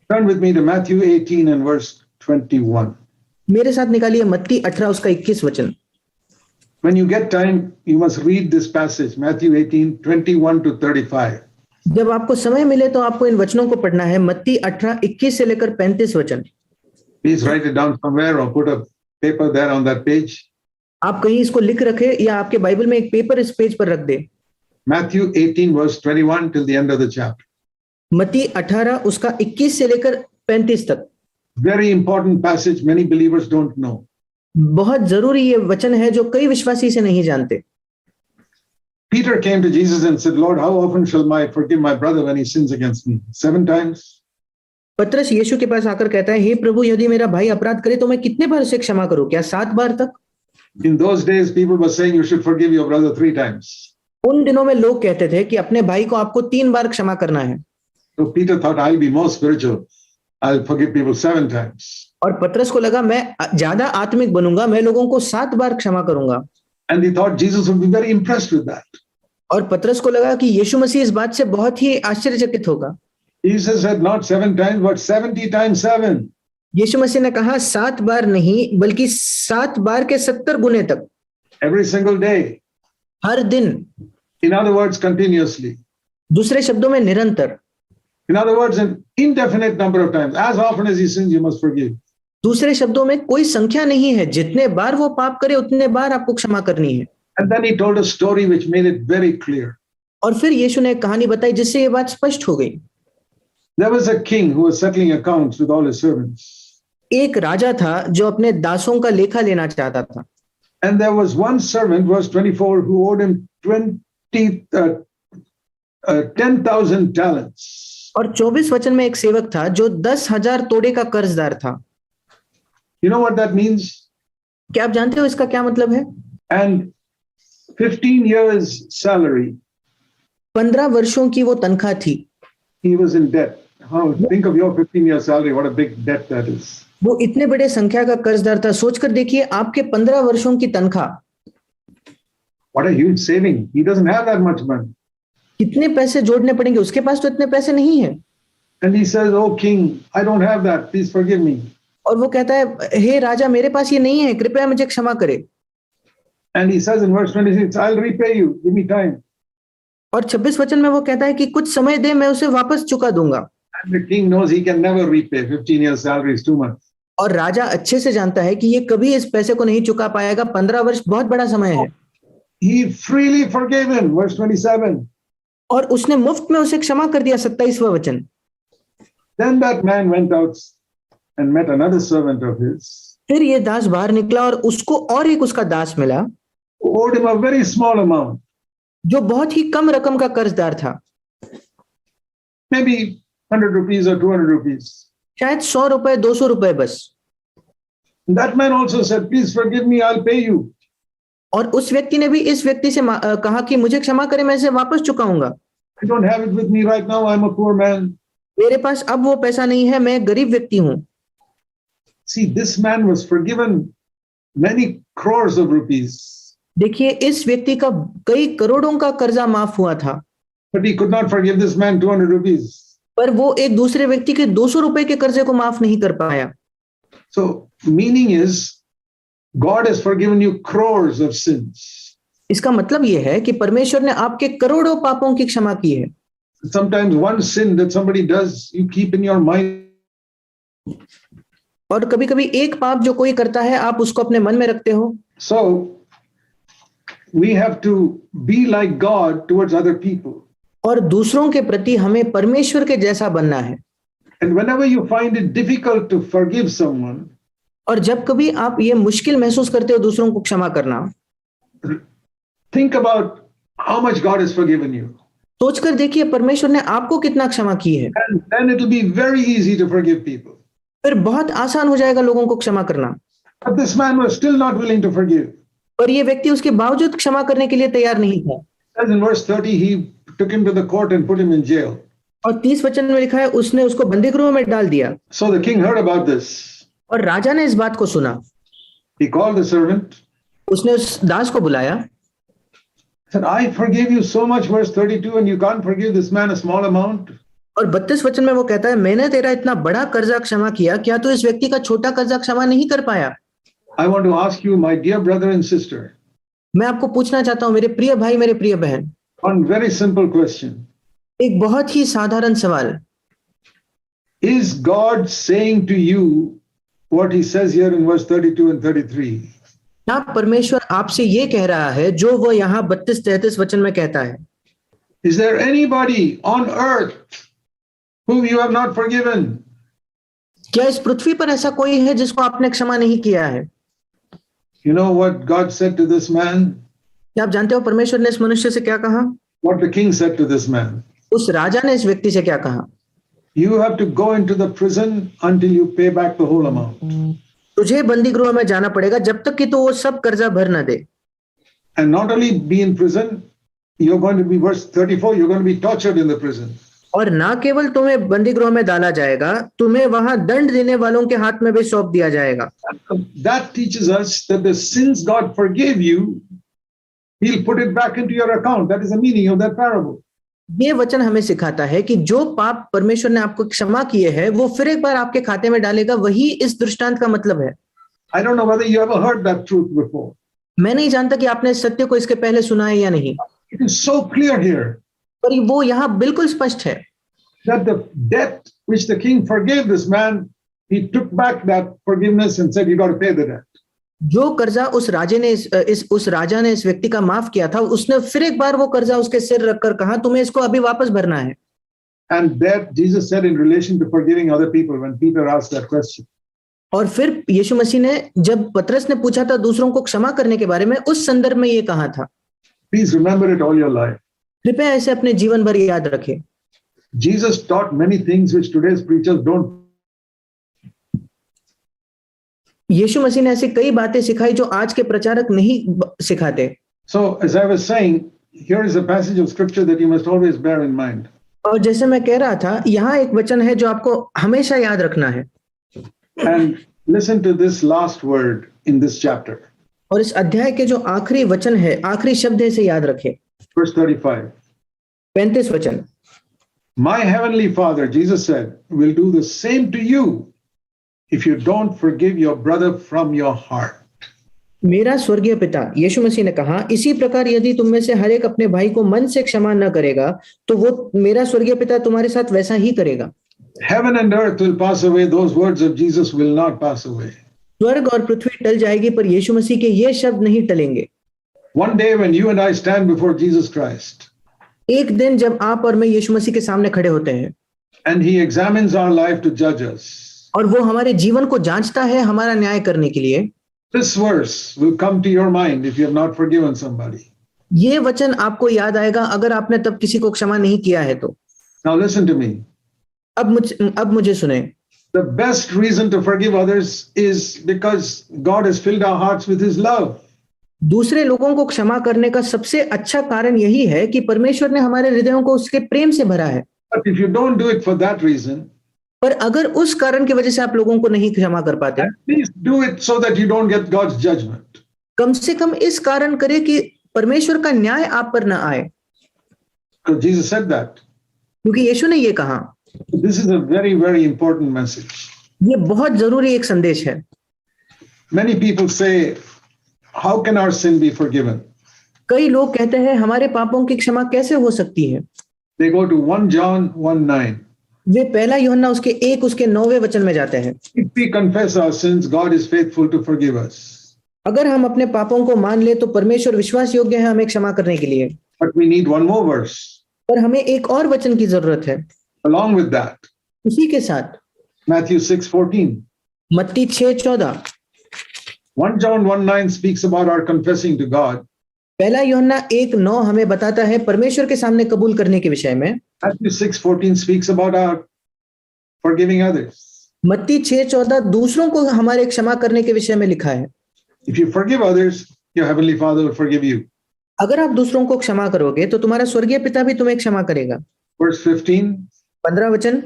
Turn with me to Matthew 18 and verse 21. मेरे साथ निकालिए मत्ती 18 उसका 21 वचन। When you get time, you must read this passage, Matthew 18, 21 to 35. जब आपको समय मिले तो आपको इन वचनों को पढ़ना है, मत्ती 18 21 से लेकर 35 वचन। Please write it down somewhere or put a paper there on that page. आप कहीं इसको लिख रखे या आपके बाइबल में एक पेपर इस पेज पर रख दे। Matthew 18 verse 21 till the end of the chapter. मत्ती 18 उसका 21 से लेकर 35 तक। Very important passage, many believers don't know. बहुत जरूरी ये वचन है जो कई विश्वासी से नहीं जानते। Peter came to Jesus and said, Lord, how often shall I forgive my brother when he sins against me? 7 times? पतरस यीशु के पास आकर कहता है, हे प्रभु, यदि मेरा भाई अपराध करे तो मैं कितने बार उसे क्षमा करूं? क्या 7 बार तक? In those days, people were saying you should forgive your brother 3 times. उन दिनों में लोग कहते थे कि अपने भाई को आपको 3 बार क्षमा करना है। So Peter thought, I'll be more spiritual. I'll forgive people 7 times. और पतरस को लगा मैं ज्यादा आत्मिक बनूंगा, मैं लोगों को 7 बार क्षमा करूंगा। And he thought Jesus would be very impressed with that. और पतरस को लगा कि यीशु मसीह इस बात से बहुत ही आश्चर्यचकित होगा। Jesus said not 7 times, but 70 times 7. यीशु मसीह ने कहा 7 बार नहीं, बल्कि 7 बार के 70 गुने तक। Every single day. हर दिन। In other words, continuously. दूसरे शब्दों में निरंतर। In other words, an indefinite number of times. As often as he sins, you must forgive. दूसरे शब्दों में कोई संख्या नहीं है, जितने बार वो पाप करे उतने बार आपको क्षमा करनी है। And then he told a story which made it very clear. और फिर यीशु ने एक कहानी बताई जिससे ये बात स्पष्ट हो गई। There was a king who was settling accounts with all his servants. एक राजा था जो अपने दासों का लेखा लेना चाहता था। And there was one servant, verse 24, who owed him 10,000 talents. और 24 वचन में एक सेवक था जो 10,000 तोड़े का कर्जदार था। You know what that means? क्या आप जानते हो इसका क्या मतलब है? And 15 years salary. 15 वर्षों की वो तनख्वाह थी। He was in debt. How? Think of your 15-year salary. What a big debt that is. वो इतने बड़े संख्या का कर्जदार था। सोचकर देखिए आपके 15 वर्षों की तनख्वाह। What a huge saving. He doesn't have that much money. कितने पैसे जोड़ने पड़ेंगे? उसके पास तो इतने पैसे नहीं है। And he says, "Oh king, I don't have that. Please forgive me." और वो कहता है, हे राजा, मेरे पास ये नहीं है, कृपया मुझे क्षमा करे। And he says in verse 26, "I'll repay you. Give me time." और 26 वचन में वो कहता है कि कुछ समय दे, मैं उसे वापस चुका दूंगा। And the king knows he can never repay. 15 years salary is too much. और राजा अच्छे से जानता है कि ये कभी इस पैसे को नहीं चुका पाएगा। 15 वर्ष बहुत बड़ा समय है। He freely forgave him. Verse 27. और उसने मुफ्त में उसे क्षमा कर दिया। 27वां वचन। Then that man went out and met another servant of his. फिर ये दास बाहर निकला और उसको और एक उसका दास मिला, Who owed him a very small amount. जो बहुत ही कम रकम का कर्जदार था। Maybe 100 rupees or 200 rupees. शायद 100 रुपए, 200 रुपए बस। That man also said, "Please forgive me. I'll pay you." और उस व्यक्ति ने भी इस व्यक्ति से कहा कि मुझे क्षमा करें, मैं इसे वापस चुकाऊंगा। I don't have it with me right now. I'm a poor man. मेरे पास अब वो पैसा नहीं है, मैं गरीब व्यक्ति हूँ। See, this man was forgiven many crores of rupees. देखिए इस व्यक्ति का कई करोड़ों का कर्जा माफ हुआ था। But he could not forgive this man 200 rupees. पर वो एक दूसरे व्यक्ति के 200 रुपए के कर्जे को माफ नहीं कर पाया। So, meaning is, God has forgiven you crores of sins. इसका मतलब ये है कि परमेश्वर ने आपके करोड़ों पापों की क्षमा की है। Sometimes one sin that somebody does, you keep in your mind. और कभी-कभी एक पाप जो कोई करता है, आप उसको अपने मन में रखते हो। So, we have to be like God towards other people. और दूसरों के प्रति हमें परमेश्वर के जैसा बनना है। And whenever you find it difficult to forgive someone, और जब कभी आप ये मुश्किल महसूस करते हो दूसरों को क्षमा करना, think about how much God has forgiven you. सोचकर देखिए परमेश्वर ने आपको कितना क्षमा की है। And then it will be very easy to forgive people. फिर बहुत आसान हो जाएगा लोगों को क्षमा करना। But this man was still not willing to forgive. पर ये व्यक्ति उसके बावजूद क्षमा करने के लिए तैयार नहीं था। As in verse 30, he took him to the court and put him in jail. और 30 वचन में लिखा है उसने उसको बंदीगृह में डाल दिया। So the king heard about this. और राजा ने इस बात को सुना। He called the servant. उसने उस दास को बुलाया। Said, "I forgave you so much," verse 32, "and you can't forgive this man a small amount." और 32 वचन में वो कहता है, मैंने तेरा इतना बड़ा कर्जा क्षमा किया, क्या तू इस व्यक्ति का छोटा कर्जा क्षमा नहीं कर पाया? I want to ask you, my dear brother and sister, मैं आपको पूछना चाहता हूं मेरे प्रिय भाई, मेरे प्रिय बहन, one very simple question. एक बहुत ही साधारण सवाल, Is God saying to you what he says here in verse 32 and 33? क्या परमेश्वर आपसे ये कह रहा है जो वो यहाँ 32-33 वचन में कहता है? Is there anybody on earth whom you have not forgiven? क्या इस पृथ्वी पर ऐसा कोई है जिसको आपने क्षमा नहीं किया है? You know what God said to this man? क्या आप जानते हो परमेश्वर ने इस मनुष्य से क्या कहा? What the king said to this man? उस राजा ने इस व्यक्ति से क्या कहा? You have to go into the prison until you pay back the whole amount. तुझे बंदी गृह में जाना पड़ेगा जब तक कि तू वो सब कर्जा भर न दे। And not only be in prison, you're going to be, verse 34, you're going to be tortured in the prison. और ना केवल तुम्हें बंदी गृह में डाला जाएगा, तुम्हें वहां दंड देने वालों के हाथ में भी सौंप दिया जाएगा। That teaches us that the sins God forgave you, he'll put it back into your account. That is the meaning of that parable. ये वचन हमें सिखाता है कि जो पाप परमेश्वर ने आपको क्षमा किए हैं वो फिर एक बार आपके खाते में डालेगा, वही इस दृष्टांत का मतलब है। I don't know whether you ever heard that truth before. मैं नहीं जानता कि आपने इस सत्य को इसके पहले सुना है या नहीं, It is so clear here पर वो यहाँ बिल्कुल स्पष्ट है that the debt which the king forgave this man, he took back that forgiveness and said, you got to pay the debt. जो कर्जा उस राजा ने इस व्यक्ति का माफ किया था, उसने फिर एक बार वो कर्जा उसके सिर रखकर कहा, तुम्हें इसको अभी वापस भरना है। And that Jesus said in relation to forgiving other people when Peter asked that question. और फिर यीशु मसीह ने जब पतरस ने पूछा था दूसरों को क्षमा करने के बारे में, उस संदर्भ में ये कहा था, Please remember it all your life. कृपया ऐसे अपने जीवन भर याद रखें। Jesus taught many things which today's preachers don't. यीशु मसीह ने ऐसी कई बातें सिखाई जो आज के प्रचारक नहीं सिखाते। So, as I was saying, here is a passage of scripture that you must always bear in mind. और जैसे मैं कह रहा था, यहाँ एक वचन है जो आपको हमेशा याद रखना है। And listen to this last word in this chapter. और इस अध्याय के जो आखिरी वचन है, आखिरी शब्द है, इसे याद रखें। Verse 35. 35 वचन, My heavenly Father, Jesus said, will do the same to you if you don't forgive your brother from your heart. मेरा स्वर्गीय पिता, यीशु मसीह ने कहा, इसी प्रकार यदि तुम में से हर एक अपने भाई को मन से क्षमा न करेगा, तो वो मेरा स्वर्गीय पिता तुम्हारे साथ वैसा ही करेगा। Heaven and earth will pass away, those words of Jesus will not pass away. स्वर्ग और पृथ्वी टल जाएगी, पर यीशु मसीह के ये शब्द नहीं टलेंगे। One day when you and I stand before Jesus Christ, एक दिन जब आप और मैं यीशु मसीह के सामने खड़े होते हैं, and he examines our life to judge us, और वो हमारे जीवन को जांचता है हमारा न्याय करने के लिए, this verse will come to your mind if you have not forgiven somebody. ये वचन आपको याद आएगा अगर आपने तब किसी को क्षमा नहीं किया है तो। Now listen to me. अब मुझे सुने। The best reason to forgive others is because God has filled our hearts with his love. दूसरे लोगों को क्षमा करने का सबसे अच्छा कारण यही है कि परमेश्वर ने हमारे हृदयों को उसके प्रेम से भरा है। But if you don't do it for that reason, पर अगर उस कारण की वजह से आप लोगों को नहीं क्षमा कर पाते, at least do it so that you don't get God's judgment. कम से कम इस कारण करें कि परमेश्वर का न्याय आप पर न आए, Because Jesus said that. क्योंकि यीशु ने ये कहा। This is a very, very important message. ये बहुत जरूरी एक संदेश है। Many people say, how can our sin be forgiven? कई लोग कहते हैं हमारे पापों की क्षमा कैसे हो सकती है। They go to 1 John 1:9. वे पहला यूहन्ना उसके 9वें वचन में जाते हैं। If we confess our sins, God is faithful to forgive us. अगर हम अपने पापों को मान ले तो परमेश्वर विश्वास योग्य है हमें क्षमा करने के लिए। But we need one more verse. पर हमें एक और वचन की जरूरत है। Along with that, उसी के साथ Matthew 6:14. मत्ती 6:14, 1 John 1:9 speaks about our confessing to God. पहला यूहन्ना 1:9 हमें बताता है परमेश्वर के सामने कबूल करने के विषय में। Matthew 6:14 speaks about our forgiving others. मत्ती 6:14 दूसरों को हमारे क्षमा करने के विषय में लिखा है। If you forgive others, your heavenly Father will forgive you. अगर आप दूसरों को क्षमा करोगे तो तुम्हारा स्वर्गीय पिता भी तुम्हें क्षमा करेगा। Verse 15. 15 वचन,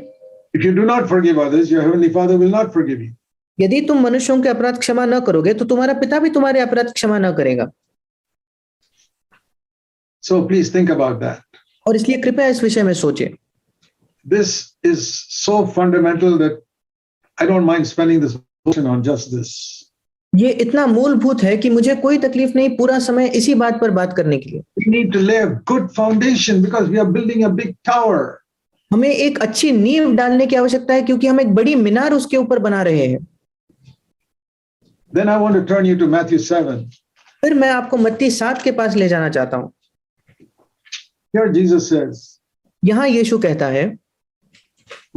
If you do not forgive others, your heavenly Father will not forgive you. यदि तुम मनुष्यों के अपराध क्षमा न करोगे तो तुम्हारा पिता भी तुम्हारे अपराध क्षमा न करेगा। So please think about that. और इसलिए कृपया इस विषय में सोचें। this is so fundamental that I don't mind spending this portion on just this. ये इतना मूलभूत है कि मुझे कोई तकलीफ नहीं पूरा समय इसी बात पर बात करने के लिए। We need to lay a good foundation because we are building a big tower. हमें एक अच्छी नींव डालने की आवश्यकता है क्योंकि हम एक बड़ी मीनार उसके ऊपर बना रहे हैं। Then I want to turn you to Matthew 7. फिर मैं आपको मत्ती 7 के पास ले जाना चाहता हूं। Here Jesus says, यहां यीशु कहता है,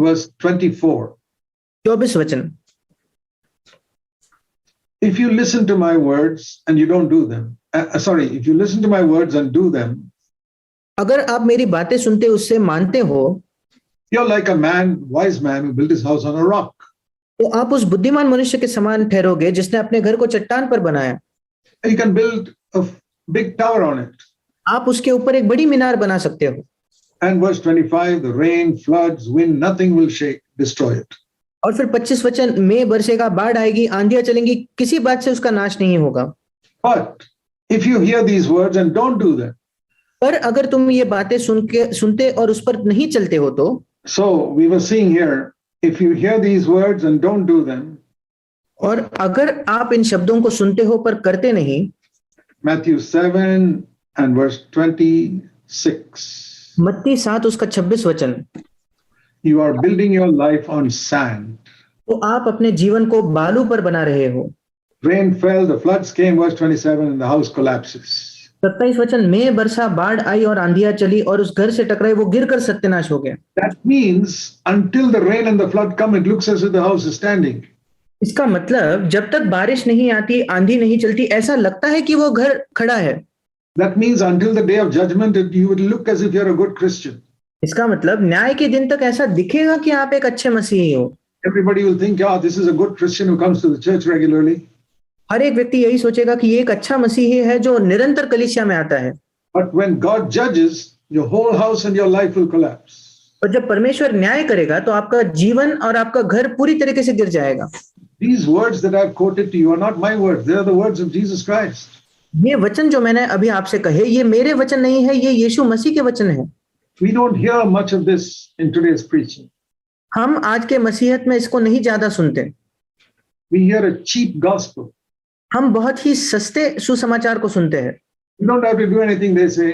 verse 24, 24 वचन, if you listen to my words and you don't do them, if you listen to my words and do them, अगर आप मेरी बातें सुनते उससे मानते हो, you're like a wise man who built his house on a rock. तो आप उस बुद्धिमान मनुष्य के समान ठहरोगे जिसने अपने घर को चट्टान पर बनाया। You can build a big tower on it. आप उसके ऊपर एक बड़ी मीनार बना सकते हो। And verse 25, the rain, floods, wind, nothing will destroy it. और फिर 25 वचन, में बरसेगा, बाढ़ आएगी, आंधियां चलेंगी, किसी बात से उसका नाश नहीं होगा। But if you hear these words and don't do them, पर अगर तुम ये बातें सुनते और उस पर नहीं चलते हो तो, so we were seeing here, if you hear these words and don't do them, और अगर आप इन शब्दों को सुनते हो पर करते नहीं, Matthew 7 and verse 26, मत्ती 7 उसका 26 वचन, you are building your life on sand. तो आप अपने जीवन को बालू पर बना रहे हो। Rain fell, the floods came, verse 27, and the house collapses. 27 वचन, में बरसा, बाढ़ आई और आंधियां चली और उस घर से टकराई, वो गिरकर सत्यानाश हो गया। That means until the rain and the flood come, it looks as if the house is standing. इसका मतलब जब तक बारिश नहीं आती, आंधी नहीं चलती, ऐसा लगता है कि वो घर खड़ा है। That means until the day of judgment, you would look as if you're a good Christian. इसका मतलब न्याय के दिन तक ऐसा दिखेगा कि आप एक अच्छे मसीही हो। Everybody will think, yeah, this is a good Christian who comes to the church regularly. हर एक व्यक्ति यही सोचेगा कि ये एक अच्छा मसीही है जो निरंतर कलीसिया में आता है। But when God judges, your whole house and your life will collapse. और जब परमेश्वर न्याय करेगा तो आपका जीवन और आपका घर पूरी तरीके से गिर जाएगा। These words that I've quoted to you are not my words. They are the words of Jesus Christ. ये वचन जो मैंने अभी आपसे कहे, ये मेरे वचन नहीं है, ये यीशु मसीह के वचन है। We don't hear much of this in today's preaching. हम आज के मसीहत में इसको नहीं ज्यादा सुनते। We hear a cheap gospel. हम बहुत ही सस्ते सुसमाचार को सुनते हैं। You don't have to do anything, they say.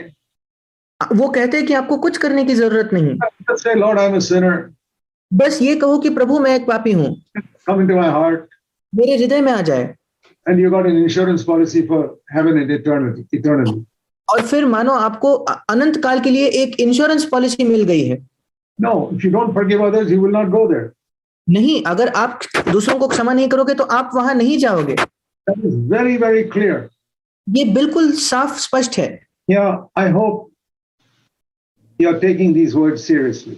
वो कहते हैं कि आपको कुछ करने की जरूरत नहीं, Just say, Lord, I'm a sinner. बस ये कहो कि प्रभु मैं एक पापी हूँ, Come into my heart. मेरे हृदय में आ जाए। And you got an insurance policy for heaven and eternally. और फिर मानो आपको अनंत काल के लिए एक इंश्योरेंस पॉलिसी मिल गई है। No, if you don't forgive others, you will not go there. नहीं, अगर आप दूसरों को क्षमा नहीं करोगे तो आप वहां नहीं जाओगे। That is very, very clear. ये बिल्कुल साफ स्पष्ट है। Yeah, I hope you are taking these words seriously.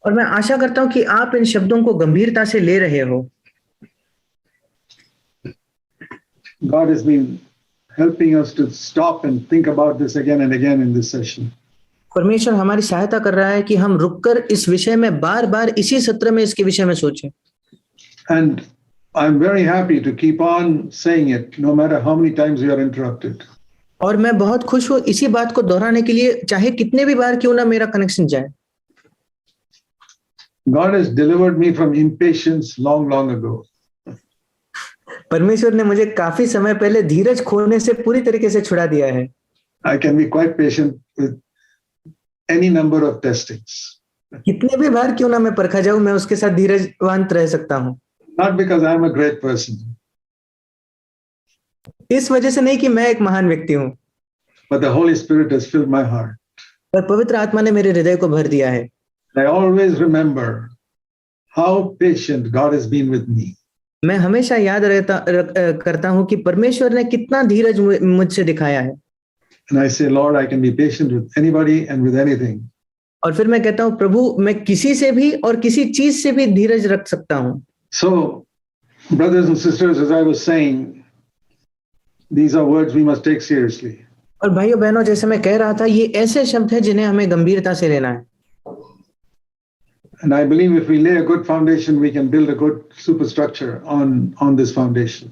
और मैं आशा करता हूं कि आप इन शब्दों को गंभीरता से ले रहे हो। God has been helping us to stop and think about this again and again in this session. परमेश्वर हमारी सहायता कर रहा है कि हम रुककर इस विषय में बार-बार इसी सत्र में इसके विषय में सोचें। And I'm very happy to keep on saying it no matter how many times you are interrupted. और मैं बहुत खुश हूँ इसी बात को दोहराने के लिए, चाहे कितने भी बार क्यों ना मेरा कनेक्शन जाए। God has delivered me from impatience long ago. परमेश्वर ने मुझे काफी समय पहले धीरज खोने से पूरी तरीके से छुड़ा दिया है। I can be quite patient with any number of testings. कितने भी बार क्यों ना मैं परखा जाऊं, मैं उसके साथ धीरजवान रह सकता हूं। Not because I'm a great person, इस वजह से नहीं कि मैं एक महान व्यक्ति हूं, but the Holy Spirit has filled my heart. पर पवित्र आत्मा ने मेरे हृदय को भर दिया है। I always remember how patient God has been with me. मैं हमेशा याद करता हूं कि परमेश्वर ने कितना धीरज मुझसे दिखाया है। And I say, Lord, I can be patient with anybody and with anything. और फिर मैं कहता हूं, प्रभु मैं किसी से भी और किसी चीज से भी धीरज रख सकता हूं। So, brothers and sisters, as I was saying, these are words we must take seriously. और भाइयों बहनों, जैसे मैं कह रहा था, ये ऐसे शब्द हैं जिन्हें हमें गंभीरता से लेना है। And I believe if we lay a good foundation, we can build a good superstructure on this foundation.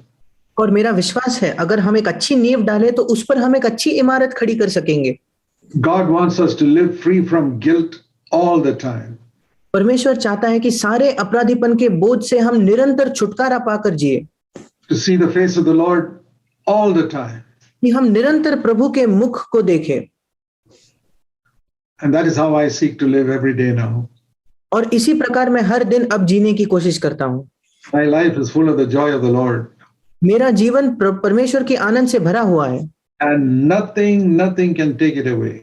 और मेरा विश्वास है अगर हम एक अच्छी नींव डालें तो उस पर हम एक अच्छी इमारत खड़ी कर सकेंगे। God wants us to live free from guilt all the time. परमेश्वर चाहता है कि सारे अपराधीपन के बोझ से हम निरंतर छुटकारा पाकर जिए, to see the face of the Lord all the time. कि हम निरंतर प्रभु के मुख को देखें। And that is how I seek to live every day now. और इसी प्रकार मैं हर दिन अब जीने की कोशिश करता हूँ। My life is full of the joy of the Lord. मेरा जीवन परमेश्वर के आनंद से भरा हुआ है, And nothing can take it away.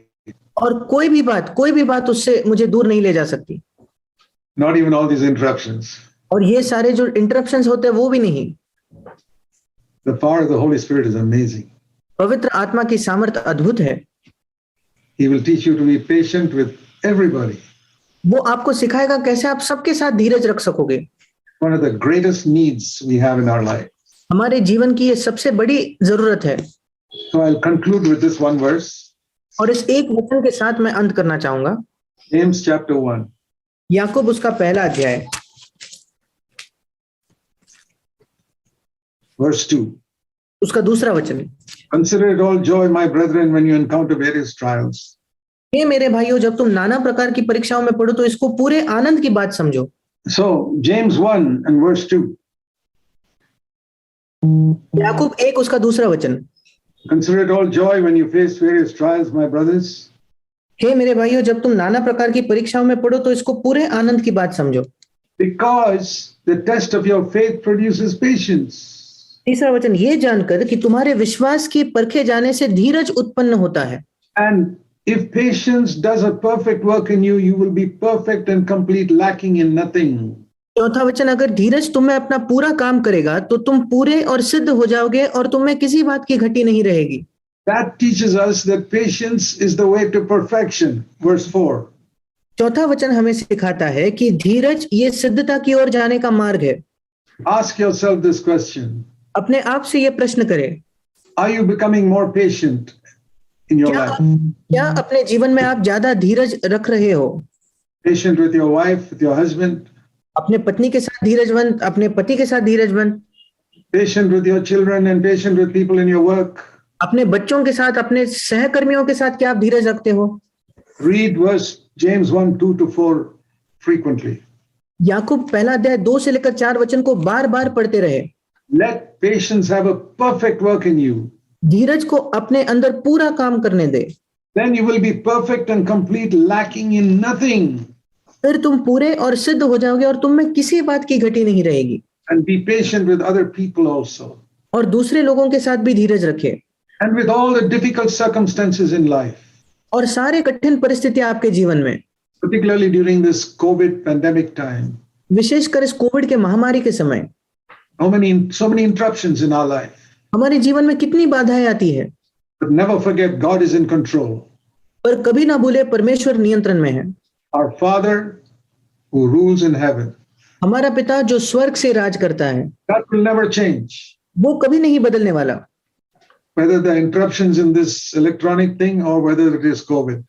और कोई भी बात उससे मुझे दूर नहीं ले जा सकती। Not even all these interruptions. और ये सारे जो इंटरप्शंस होते हैं वो भी नहीं। The power of the Holy Spirit is amazing. पवित्र आत्मा की सामर्थ अद्भुत है। He will teach you to be patient with everybody. वो आपको सिखाएगा कैसे आप सबके साथ धीरज रख सकोगे। One of the greatest needs we have in our life. हमारे जीवन की ये सबसे बड़ी जरूरत है। So I'll conclude with this one verse. और इस एक वचन के साथ मैं अंत करना चाहूंगा। James chapter 1. याकूब उसका पहला अध्याय Verse 2. उसका दूसरा वचन। Consider it all joy, my brethren, when you encounter various trials. हे मेरे भाइयों, जब तुम नाना प्रकार की परीक्षाओं में पड़ो तो इसको पूरे आनंद की बात समझो। So James 1 and verse 2. याकूब 1 उसका दूसरा वचन। Consider it all joy when you face various trials, my brothers. हे मेरे भाइयों, जब तुम नाना प्रकार की परीक्षाओं में पड़ो तो इसको पूरे आनंद की बात समझो, Because the test of your faith produces patience. तीसरा वचन, ये जानकर कि तुम्हारे विश्वास के परखे जाने से धीरज उत्पन्न होता है। And if patience does a perfect work in you, you will be perfect and complete, lacking in nothing. चौथा वचन, अगर धीरज तुम में अपना पूरा काम करेगा तो तुम पूरे और सिद्ध हो जाओगे और तुम में किसी बात की घटी नहीं रहेगी। That teaches us that patience is the way to perfection. Verse 4. चौथा वचन हमें सिखाता है कि धीरज ये सिद्धता की ओर जाने का मार्ग है। Ask yourself this question. अपने आप से ये प्रश्न करें, Are you becoming more patient in your life? क्या अपने जीवन में आप ज्यादा धीरज रख रहे हो? Patient with your wife, with your husband, अपने पत्नी के साथ धीरजवंत, अपने पति के साथ धीरजवंत, patient with your children and patient with people in your work. अपने बच्चों के साथ, अपने सहकर्मियों के साथ क्या आप धीरज रखते हो? Read verse James 1, 2 to 4 frequently. याकूब पहला अध्याय 2 से लेकर 4 वचन को बार बार पढ़ते रहे। Let patience have a perfect work in you. धीरज को अपने अंदर पूरा काम करने दे, Then you will be perfect and complete, lacking in nothing. फिर तुम पूरे और सिद्ध हो जाओगे और तुम में किसी बात की घटी नहीं रहेगी। And be patient with other people also. और दूसरे लोगों के साथ भी धीरज रखे, And with all the difficult circumstances in life, और सारे कठिन परिस्थितियां आपके जीवन में, particularly during this COVID pandemic time. विशेषकर इस कोविड के महामारी के समय So many interruptions in our life. हमारे जीवन में कितनी बाधाएं आती है, But never forget, God is in control. पर कभी ना भूले परमेश्वर नियंत्रण में है। Our Father who rules in heaven. हमारा पिता जो स्वर्ग से राज करता है, That will never change. वो कभी नहीं बदलने वाला। Whether the interruptions in this electronic thing or whether it is COVID.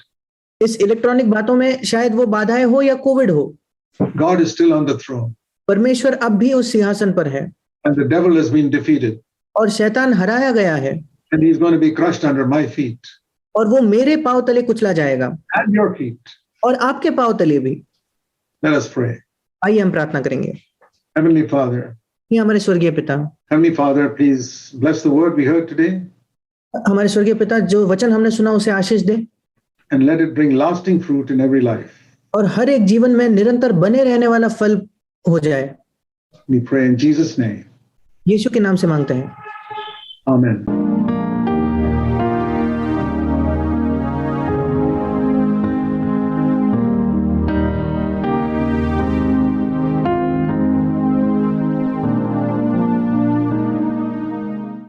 इस इलेक्ट्रॉनिक बातों में शायद वो बाधाएं हो या कोविड हो, God is still on the throne. परमेश्वर अब भी उस सिंहासन पर है And the devil has been defeated. और शैतान हराया गया है, And he's going to be crushed under my feet. और वो मेरे पांव तले कुचला जाएगा And your feet. और आपके पांव तले भी। Let us pray. आइए हम प्रार्थना करेंगे। Heavenly Father. ये हमारे स्वर्गीय पिता, Heavenly Father, please bless the word we heard today. हमारे स्वर्गीय पिता, जो वचन हमने सुना उसे आशीष दे And let it bring lasting fruit in every life. और हर एक जीवन में निरंतर बने रहने वाला फल हो जाए। We pray in Jesus' name. यीशु के नाम से मांगते हैं, Amen.